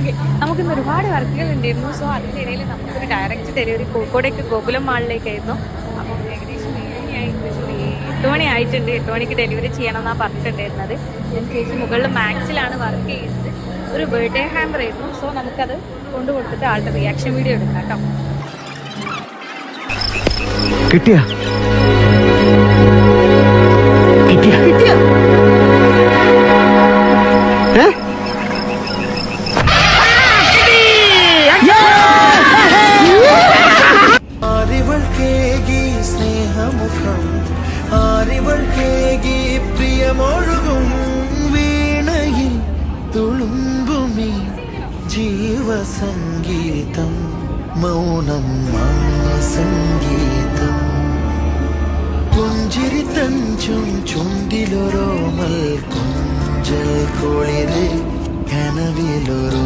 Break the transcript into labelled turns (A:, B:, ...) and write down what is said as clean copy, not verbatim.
A: Okay, നമുക്കിന്ന് ഒരുപാട് വർക്കുകൾ ഉണ്ടായിരുന്നു. സോ അതിൻ്റെ ഇടയിൽ നമുക്കൊരു ഡയറക്റ്റ് ഡെലിവറി കോഴിക്കോടേക്ക് ഗോകുലം മാളിലേക്കായിരുന്നു. അപ്പം ഏകദേശം 8 മണി ആയിട്ടുണ്ട്. 8 മണിക്ക് ഡെലിവറി ചെയ്യണമെന്നാണ് പറഞ്ഞിട്ടുണ്ടായിരുന്നത്. ഞാൻ ചേച്ചി മുകളിൽ മാക്സിലാണ് വർക്ക് ചെയ്യുന്നത്. ഒരു ബർത്ത്ഡേ ഹാമ്പർ ആയിരുന്നു. സോ നമുക്കത് കൊണ്ടു കൊടുത്തിട്ട് ആളുടെ റിയാക്ഷൻ വീഡിയോ എടുക്കാം കേട്ടോ.
B: കിട്ടിയാ കിട്ടിയാ കിട്ടിയാ
C: ആരിവൾ കേകി സ്നേഹമുഖം, ആരിവൾ കേകി പ്രിയമൊഴുകും വീണയിൽ തുളുമ്പുമീ ജീവസംഗീതം, മൗനം സംഗീതം. പുഞ്ചിരി തഞ്ചും ചുണ്ടിലൊരോമൽ കുഞ്ചൽ കുളിര്, കനവിലൊരു